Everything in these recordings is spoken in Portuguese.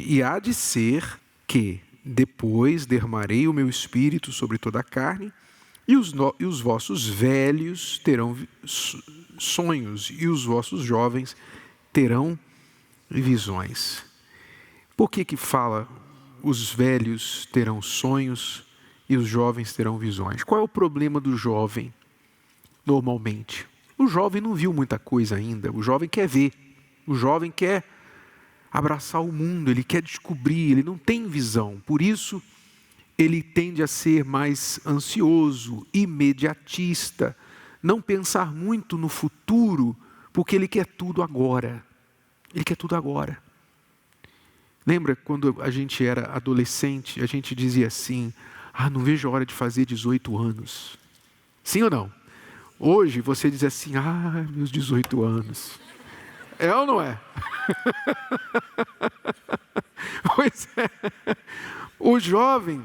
E há de ser que depois derramarei o meu espírito sobre toda a carne, e os vossos velhos terão sonhos, e os vossos jovens terão visões. Por que fala os velhos terão sonhos e os jovens terão visões? Qual é o problema do jovem, normalmente? O jovem não viu muita coisa ainda, o jovem quer ver, o jovem quer abraçar o mundo, ele quer descobrir, ele não tem visão, por isso ele tende a ser mais ansioso, imediatista, não pensar muito no futuro, porque ele quer tudo agora. Ele quer tudo agora. Lembra quando a gente era adolescente, a gente dizia assim, não vejo a hora de fazer 18 anos. Sim ou não? Hoje você diz assim, meus 18 anos. É ou não é? Pois é. O jovem,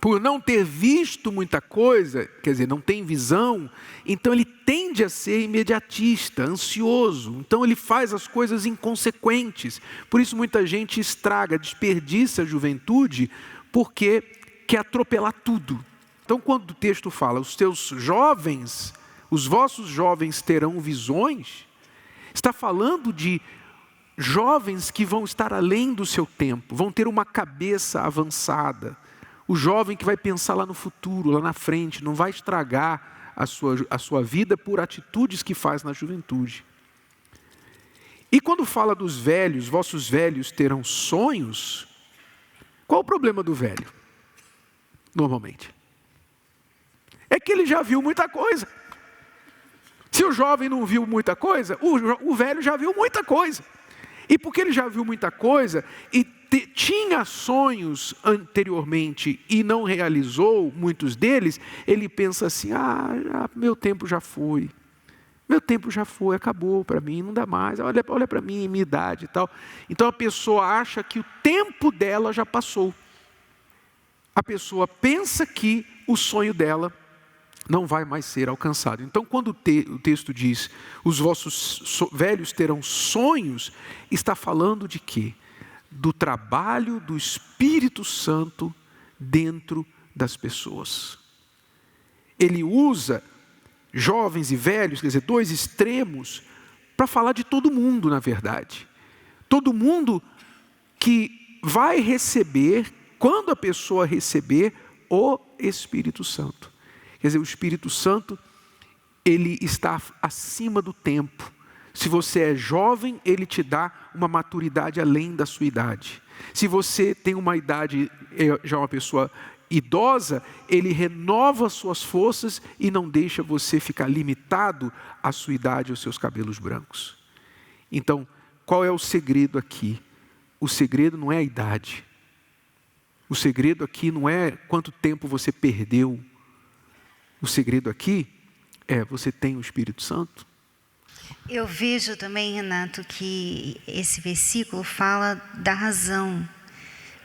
por não ter visto muita coisa, quer dizer, não tem visão, então ele tende a ser imediatista, ansioso, então ele faz as coisas inconsequentes. Por isso muita gente estraga, desperdiça a juventude, porque quer atropelar tudo. Então quando o texto fala, os teus jovens, os vossos jovens terão visões, está falando de jovens que vão estar além do seu tempo, vão ter uma cabeça avançada. O jovem que vai pensar lá no futuro, lá na frente, não vai estragar a sua vida por atitudes que faz na juventude. E quando fala dos velhos, vossos velhos terão sonhos, qual o problema do velho? Normalmente. É que ele já viu muita coisa. Se o jovem não viu muita coisa, o velho já viu muita coisa. E porque ele já viu muita coisa e tinha sonhos anteriormente e não realizou muitos deles, ele pensa assim, meu tempo já foi. Meu tempo já foi, acabou para mim, não dá mais. Olha para mim, minha idade e tal. Então a pessoa acha que o tempo dela já passou. A pessoa pensa que o sonho dela não vai mais ser alcançado. Então, quando o texto diz, os vossos velhos terão sonhos, está falando de quê? Do trabalho do Espírito Santo dentro das pessoas. Ele usa jovens e velhos, quer dizer, dois extremos, para falar de todo mundo, na verdade. Todo mundo que vai receber, quando a pessoa receber o Espírito Santo. Quer dizer, o Espírito Santo, ele está acima do tempo. Se você é jovem, ele te dá uma maturidade além da sua idade. Se você tem uma idade, já uma pessoa idosa, ele renova suas forças e não deixa você ficar limitado à sua idade, aos seus cabelos brancos. Então, qual é o segredo aqui? O segredo não é a idade. O segredo aqui não é quanto tempo você perdeu. O segredo aqui é você tem o Espírito Santo. Eu vejo também, Renato, que esse versículo fala da razão.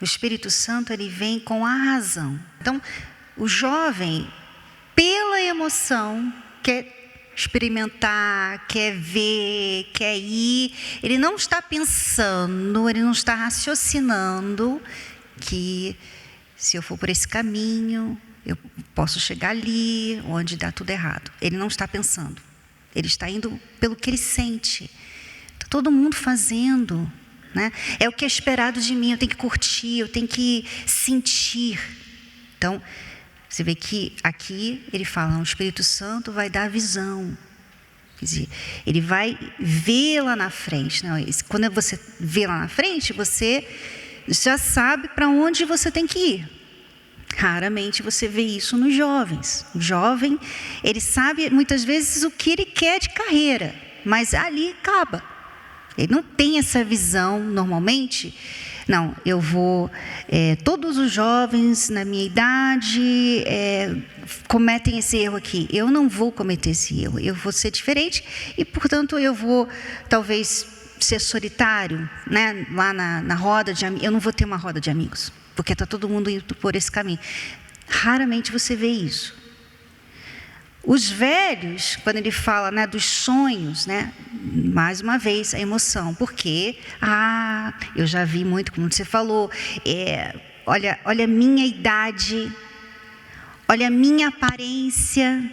O Espírito Santo, ele vem com a razão. Então, o jovem, pela emoção, quer experimentar, quer ver, quer ir. Ele não está pensando, ele não está raciocinando que se eu for por esse caminho, eu posso chegar ali, onde dá tudo errado. Ele não está pensando. Ele está indo pelo que ele sente. Está todo mundo fazendo, né? É o que é esperado de mim, eu tenho que curtir, eu tenho que sentir. Então, você vê que aqui ele fala, o Espírito Santo vai dar visão. Quer dizer, ele vai ver lá na frente. Não, quando você vê lá na frente, você já sabe para onde você tem que ir. Raramente você vê isso nos jovens. O jovem, ele sabe muitas vezes o que ele quer de carreira, mas ali acaba. Ele não tem essa visão normalmente. Não, eu vou... todos os jovens na minha idade cometem esse erro aqui. Eu não vou cometer esse erro. Eu vou ser diferente e, portanto, eu vou talvez ser solitário, né? Lá na roda de amigos. Eu não vou ter uma roda de amigos, porque está todo mundo indo por esse caminho. Raramente você vê isso. Os velhos, quando ele fala, né, dos sonhos, né, mais uma vez, a emoção. Porque, eu já vi muito, como você falou, olha a minha idade, olha a minha aparência,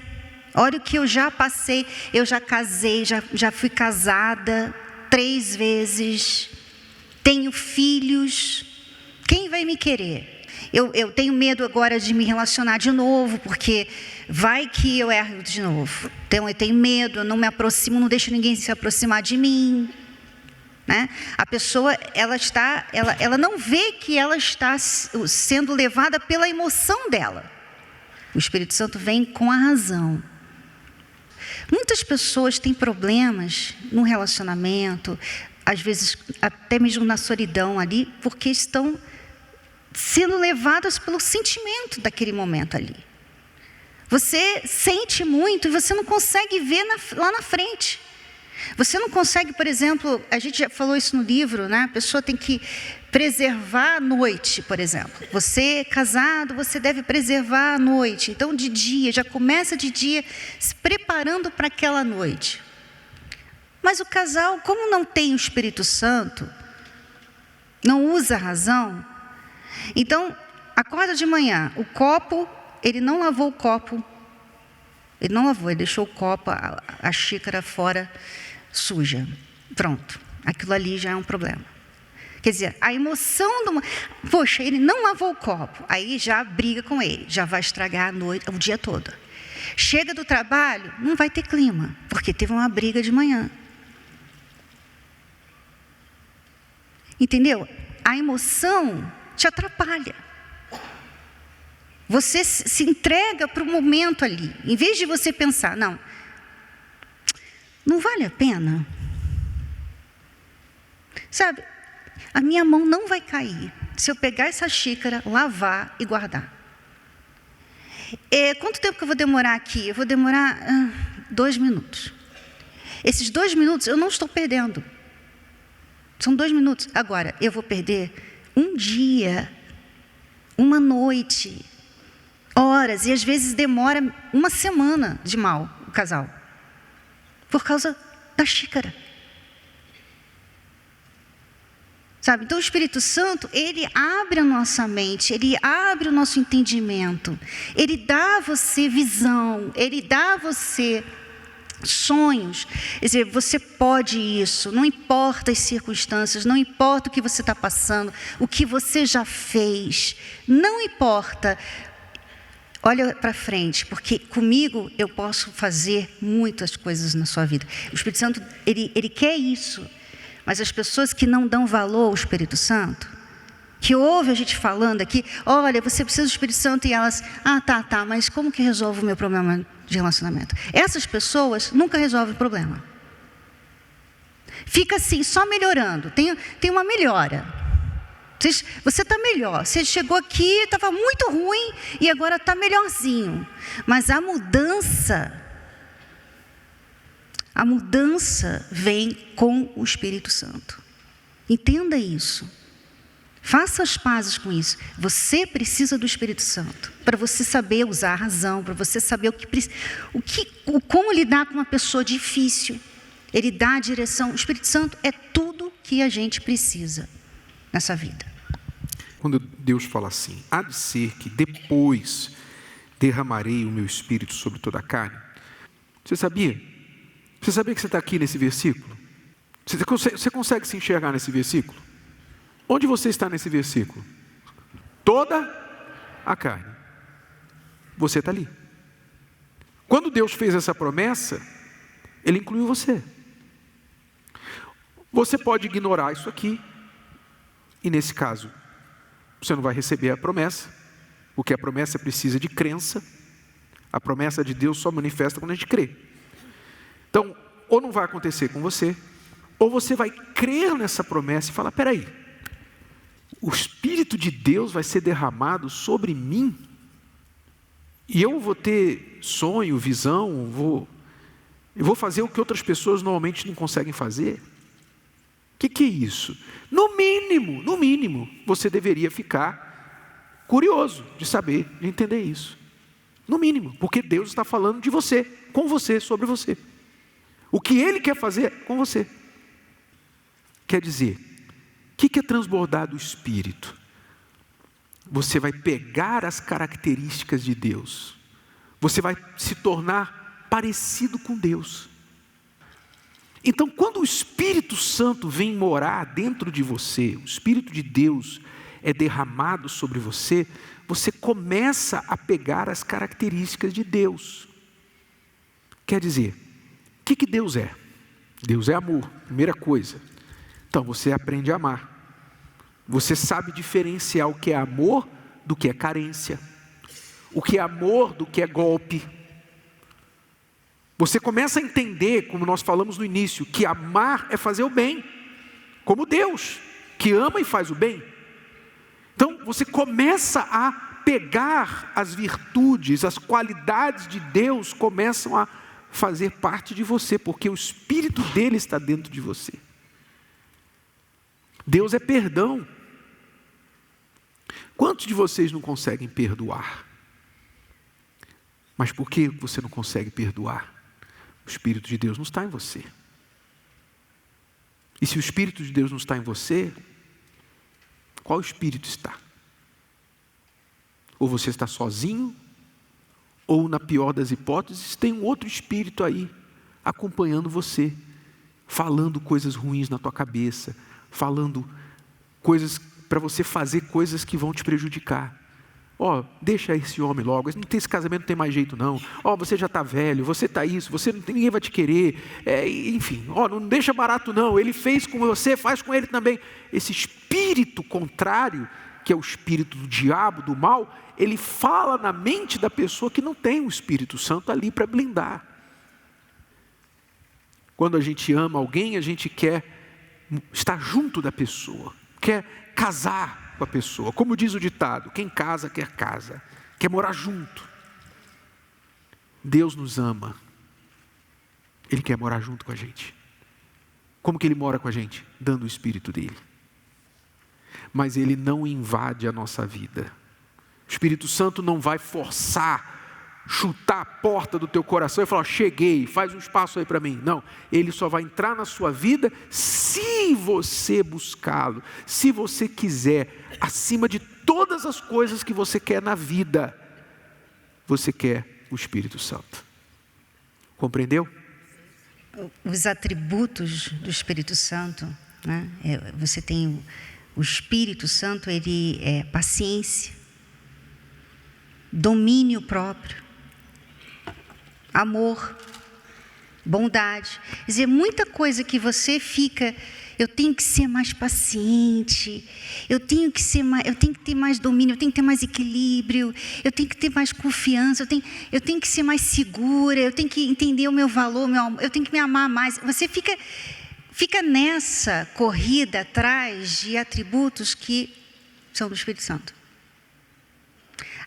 olha o que eu já passei. Eu já casei, já fui casada 3 vezes, tenho filhos, quem vai me querer? Eu tenho medo agora de me relacionar de novo, porque vai que eu erro de novo. Então eu tenho medo, eu não me aproximo, não deixo ninguém se aproximar de mim, né? A pessoa, ela não vê que ela está sendo levada pela emoção dela. O Espírito Santo vem com a razão. Muitas pessoas têm problemas no relacionamento, às vezes até mesmo na solidão ali, porque estão sendo levadas pelo sentimento daquele momento ali. Você sente muito e você não consegue ver lá na frente. Você não consegue, por exemplo, a gente já falou isso no livro, né? A pessoa tem que preservar a noite, por exemplo. Você casado, você deve preservar a noite. Então, de dia, já começa de dia se preparando para aquela noite. Mas o casal, como não tem o Espírito Santo, não usa a razão, então, acorda de manhã, o copo, ele não lavou o copo, ele deixou o copo, a xícara fora, suja. Pronto, aquilo ali já é um problema. Quer dizer, a emoção poxa, ele não lavou o copo, aí já briga com ele, já vai estragar a noite, o dia todo. Chega do trabalho, não vai ter clima, porque teve uma briga de manhã. Entendeu? A emoção te atrapalha. Você se entrega para o momento ali. Em vez de você pensar, não vale a pena. Sabe, a minha mão não vai cair se eu pegar essa xícara, lavar e guardar. Quanto tempo que eu vou demorar aqui? Eu vou demorar 2 minutos. Esses 2 minutos eu não estou perdendo. São 2 minutos. Agora, eu vou perder um dia, uma noite, horas, e às vezes demora uma semana de mal o casal, por causa da xícara. Sabe? Então o Espírito Santo, ele abre a nossa mente, ele abre o nosso entendimento, ele dá a você visão, ele dá a você sonhos. Quer dizer, você pode isso, não importa as circunstâncias, não importa o que você está passando, o que você já fez, não importa. Olha para frente, porque comigo eu posso fazer muitas coisas na sua vida. O Espírito Santo, ele quer isso, mas as pessoas que não dão valor ao Espírito Santo, que ouvem a gente falando aqui, olha, você precisa do Espírito Santo, e elas, tá, mas como que resolve o meu problema de relacionamento? Essas pessoas nunca resolvem o problema. Fica assim, só melhorando. Tem uma melhora. Você está melhor. Você chegou aqui, estava muito ruim e agora está melhorzinho. Mas a mudança vem com o Espírito Santo. Entenda isso. Faça as pazes com isso. Você precisa do Espírito Santo para você saber usar a razão, para você saber como lidar com uma pessoa difícil. Ele dá a direção. O Espírito Santo é tudo que a gente precisa nessa vida. Quando Deus fala assim, há de ser que depois derramarei o meu Espírito sobre toda a carne. Você sabia? Você sabia que você está aqui nesse versículo? Você consegue se enxergar nesse versículo? Onde você está nesse versículo? Toda a carne. Você está ali. Quando Deus fez essa promessa, Ele incluiu você. Você pode ignorar isso aqui, e nesse caso, você não vai receber a promessa, porque a promessa precisa de crença. A promessa de Deus só manifesta quando a gente crê. Então, ou não vai acontecer com você, ou você vai crer nessa promessa e falar, peraí, o Espírito de Deus vai ser derramado sobre mim, e eu vou ter sonho, visão, eu vou fazer o que outras pessoas normalmente não conseguem fazer. O que é isso? No mínimo, você deveria ficar curioso de saber, de entender isso. No mínimo, porque Deus está falando de você, com você, sobre você. O que Ele quer fazer com você. Quer dizer, o que é transbordar do Espírito? Você vai pegar as características de Deus. Você vai se tornar parecido com Deus. Então, quando o Espírito Santo vem morar dentro de você, o Espírito de Deus é derramado sobre você, você começa a pegar as características de Deus. Quer dizer, o que Deus é? Deus é amor, primeira coisa. Então, você aprende a amar. Você sabe diferenciar o que é amor do que é carência. O que é amor do que é golpe. Você começa a entender, como nós falamos no início, que amar é fazer o bem, como Deus, que ama e faz o bem. Então, você começa a pegar as virtudes, as qualidades de Deus, começam a fazer parte de você, porque o Espírito dele está dentro de você. Deus é perdão. Quantos de vocês não conseguem perdoar? Mas por que você não consegue perdoar? O Espírito de Deus não está em você. E se o Espírito de Deus não está em você, qual Espírito está? Ou você está sozinho, ou na pior das hipóteses, tem um outro Espírito aí, acompanhando você, falando coisas ruins na tua cabeça, falando coisas para você fazer coisas que vão te prejudicar. Deixa esse homem logo, esse casamento não tem mais jeito não. Você já está velho, você está isso, ninguém vai te querer. Enfim, não deixa barato não, ele fez com você, faz com ele também. Esse espírito contrário, que é o espírito do diabo, do mal, ele fala na mente da pessoa que não tem o Espírito Santo ali para blindar. Quando a gente ama alguém, a gente quer estar junto da pessoa, quer casar com a pessoa. Como diz o ditado, quem casa quer casa, quer morar junto. Deus nos ama. Ele quer morar junto com a gente. Como que Ele mora com a gente? Dando o Espírito dele. Mas Ele não invade a nossa vida. O Espírito Santo não vai forçar, chutar a porta do teu coração e falar, cheguei, faz um espaço aí para mim. Não, Ele só vai entrar na sua vida se você buscá-lo, se você quiser, acima de todas as coisas que você quer na vida, você quer o Espírito Santo. Compreendeu? Os atributos do Espírito Santo, né? Você tem o Espírito Santo, ele é paciência, domínio próprio, amor, bondade. Quer dizer, muita coisa que você fica, eu tenho que ser mais paciente, eu tenho que ter mais domínio, eu tenho que ter mais equilíbrio, eu tenho que ter mais confiança, eu tenho que ser mais segura, eu tenho que entender o meu valor, eu tenho que me amar mais. Você fica nessa corrida atrás de atributos que são do Espírito Santo.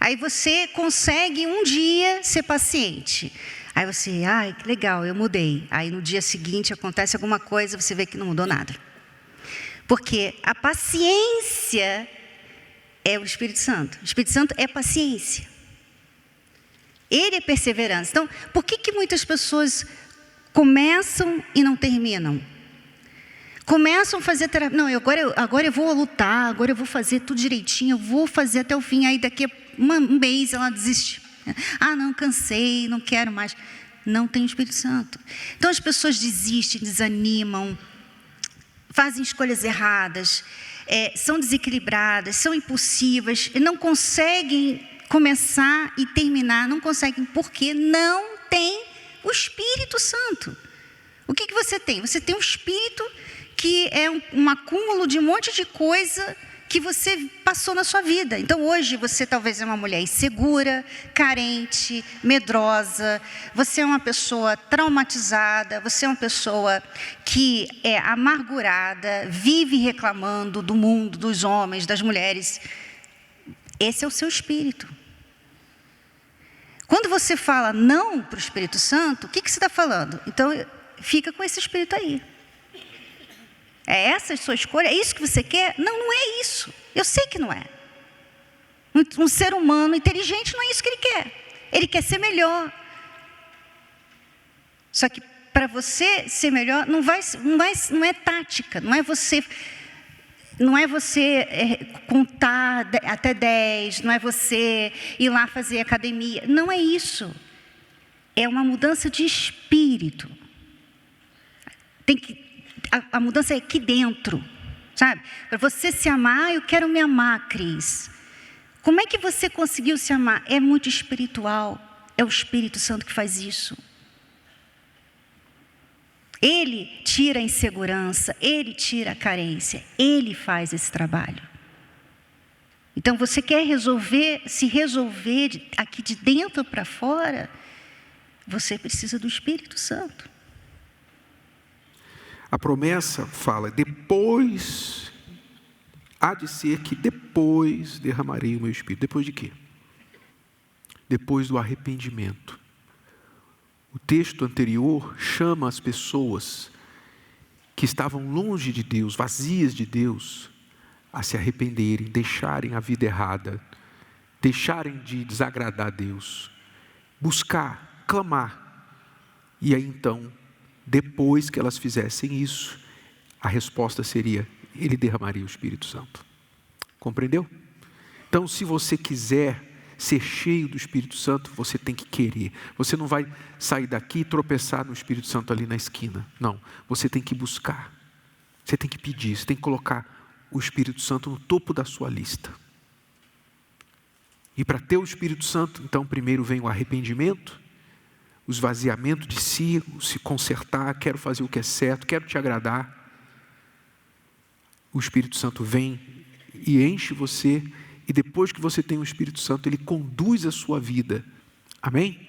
Aí você consegue um dia ser paciente. Aí você, que legal, eu mudei. Aí no dia seguinte acontece alguma coisa, você vê que não mudou nada. Porque a paciência é o Espírito Santo. O Espírito Santo é paciência. Ele é perseverança. Então, por que muitas pessoas começam e não terminam? Começam a fazer terapia. Não, agora eu vou lutar, agora eu vou fazer tudo direitinho, eu vou fazer até o fim. Aí daqui a um mês ela desiste. Não, cansei, não quero mais. Não tem o Espírito Santo. Então as pessoas desistem, desanimam, fazem escolhas erradas, são desequilibradas, são impulsivas, não conseguem começar e terminar, não conseguem porque não tem o Espírito Santo. O que você tem? Você tem um Espírito que é um acúmulo de um monte de coisa que você passou na sua vida. Então hoje você talvez é uma mulher insegura, carente, medrosa, você é uma pessoa traumatizada, você é uma pessoa que é amargurada, vive reclamando do mundo, dos homens, das mulheres. Esse é o seu espírito. Quando você fala não para o Espírito Santo, o que você está falando? Então fica com esse espírito aí. É essa a sua escolha? É isso que você quer? Não, não é isso. Eu sei que não é. Um ser humano inteligente não é isso que ele quer. Ele quer ser melhor. Só que para você ser melhor, não é tática, não é você contar até 10, não é você ir lá fazer academia. Não é isso. É uma mudança de espírito. A mudança é aqui dentro, sabe? Para você se amar, eu quero me amar, Cris. Como é que você conseguiu se amar? É muito espiritual. É o Espírito Santo que faz isso. Ele tira a insegurança, Ele tira a carência, Ele faz esse trabalho. Então, você quer se resolver aqui de dentro para fora, você precisa do Espírito Santo. A promessa fala, depois, há de ser que depois derramarei o meu Espírito. Depois de quê? Depois do arrependimento. O texto anterior chama as pessoas que estavam longe de Deus, vazias de Deus, a se arrependerem, deixarem a vida errada, deixarem de desagradar a Deus, buscar, clamar. E aí então, depois que elas fizessem isso, a resposta seria, Ele derramaria o Espírito Santo. Compreendeu? Então, se você quiser ser cheio do Espírito Santo, você tem que querer. Você não vai sair daqui e tropeçar no Espírito Santo ali na esquina. Não, você tem que buscar. Você tem que pedir, você tem que colocar o Espírito Santo no topo da sua lista. E para ter o Espírito Santo, então primeiro vem o arrependimento, o esvaziamento de si, se consertar, quero fazer o que é certo, quero te agradar. O Espírito Santo vem e enche você. E depois que você tem o Espírito Santo, Ele conduz a sua vida. Amém?